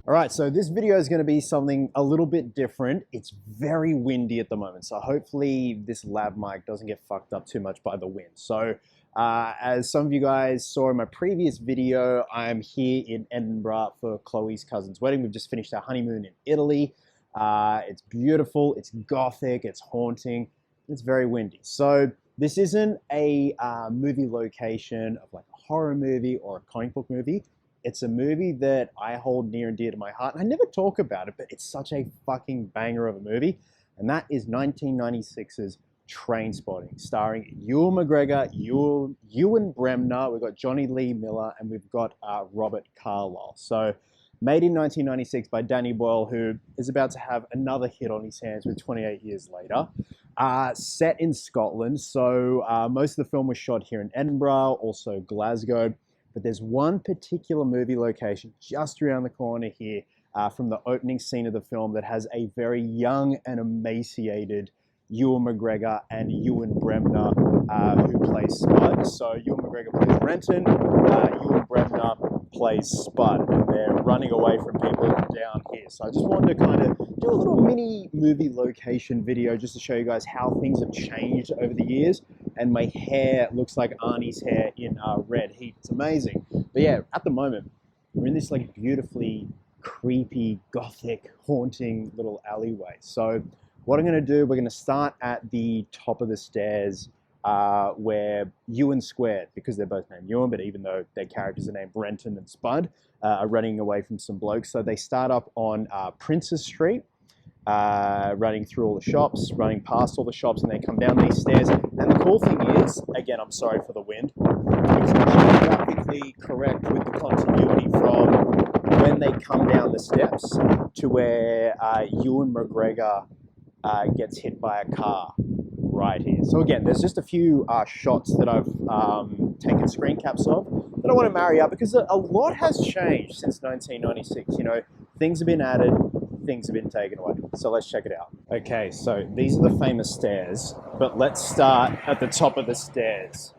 All right, so this video is going to be something a little bit different. It's very windy at the moment, so hopefully this lav mic doesn't get fucked up too much by the wind. So as some of you guys saw in my previous video, I'm here in Edinburgh for Chloe's cousin's wedding. We've just finished our honeymoon in Italy. It's beautiful, it's gothic, it's haunting, it's very windy. So this isn't a movie location of like a horror movie or a comic book movie. It's a movie that I hold near and dear to my heart. And I never talk about it, but it's such a fucking banger of a movie. And that is 1996's Trainspotting, starring Ewan McGregor, Ewan Bremner, we've got Johnny Lee Miller, and we've got Robert Carlyle. So made in 1996 by Danny Boyle, who is about to have another hit on his hands with 28 years later. Set in Scotland, so most of the film was shot here in Edinburgh, also Glasgow. But there's one particular movie location just around the corner here from the opening scene of the film that has a very young and emaciated Ewan McGregor and Ewan Bremner who plays Spud. So Ewan McGregor plays Renton, Ewan Bremner plays Spud, and they're running away from people down here. So I just wanted to kind of do a little mini movie location video just to show you guys how things have changed over the years. And my hair looks like Arnie's hair in red heat. It's amazing. But yeah, at the moment, we're in this like beautifully creepy, gothic, haunting little alleyway. So what I'm gonna do, we're gonna start at the top of the stairs where Ewan Squared, because they're both named Ewan, but even though their characters are named Brenton and Spud, are running away from some blokes. So they start up on Princess Street, running through all the shops, running past all the shops, and they come down these stairs. And the cool thing is, again, I'm sorry for the wind, it's geographically correct with the continuity from when they come down the steps to where Ewan McGregor gets hit by a car right here. So again, there's just a few shots that I've taken screen caps of that I want to marry up because a lot has changed since 1996. You know, things have been added, things have been taken away. So let's check it out. Okay, so these are the famous stairs, but let's start at the top of the stairs.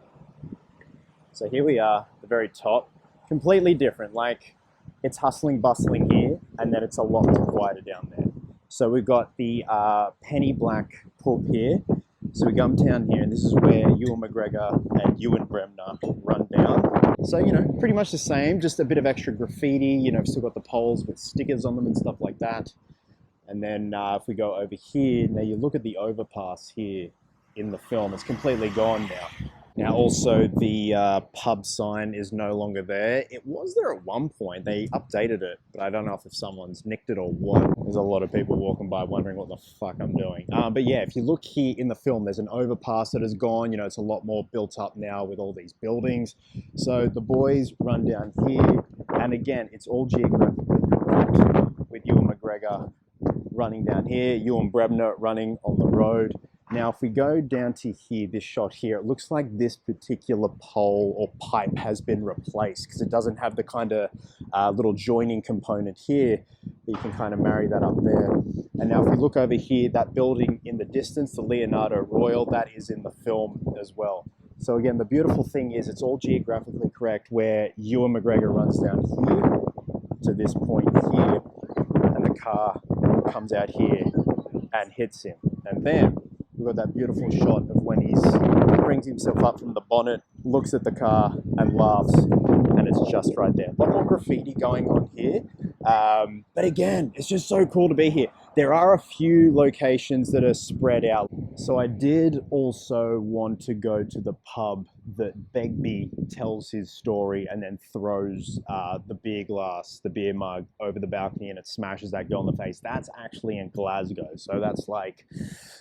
So here we are, the very top, completely different. Like it's hustling, bustling here, and then it's a lot quieter down there. So we've got the penny black pub here. So we come down here, and this is where Ewan McGregor and Ewan Bremner run down. So, you know, pretty much the same, just a bit of extra graffiti. You know, we've still got the poles with stickers on them and stuff like that. And then if we go over here, now you look at the overpass here in the film, it's completely gone now. Now also the pub sign is no longer there. It was there at one point, they updated it, but I don't know if someone's nicked it or what. There's a lot of people walking by wondering what the fuck I'm doing. But yeah, if you look here in the film, there's an overpass that is gone. You know, it's a lot more built up now with all these buildings. So the boys run down here, and again, it's all geographically correct with Ewan McGregor running down here, Ewan Bremner running on the road. Now, if we go down to here, this shot here, it looks like this particular pole or pipe has been replaced because it doesn't have the kind of little joining component here. You can kind of marry that up there. And now if we look over here, that building in the distance, the Leonardo Royal, that is in the film as well. So again, the beautiful thing is it's all geographically correct where Ewan McGregor runs down here to this point here, and the car comes out here and hits him. And then we've got that beautiful shot of when he brings himself up from the bonnet, looks at the car and laughs, and it's just right there. A lot more graffiti going on here. But again, it's just so cool to be here. There are a few locations that are spread out. So I did also want to go to the pub that Begbie tells his story and then throws the beer glass, the beer mug over the balcony, and it smashes that girl in the face. That's actually in Glasgow. So that's like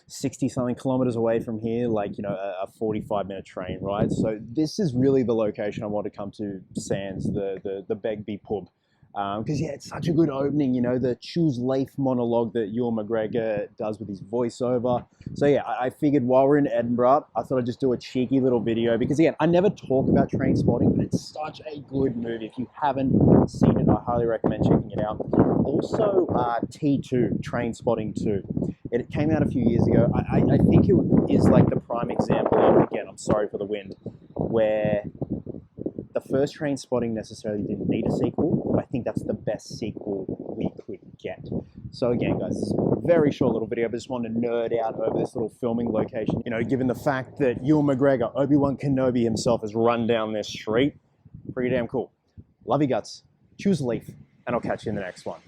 60 something kilometers away from here, like, you know, a 45-minute train ride. So this is really the location I want to come to, Sands, the Begbie pub. Because yeah, it's such a good opening, you know, the choose life monologue that Ewan McGregor does with his voiceover. So yeah, I figured while we're in Edinburgh, I thought I'd just do a cheeky little video because again, I never talk about Trainspotting, but it's such a good movie. If you haven't seen it, I highly recommend checking it out. Also, T2, Trainspotting 2. It came out a few years ago. I think it is like the prime example of, again, I'm sorry for the wind, where the first Trainspotting necessarily didn't need a sequel, but I think that's the best sequel we get. So again, guys, this is a very short little video, but just wanted to nerd out over this little filming location. You know, given the fact that Ewan McGregor, Obi-Wan Kenobi himself, has run down this street, pretty damn cool. Love you guts. Choose Leaf, and I'll catch you in the next one.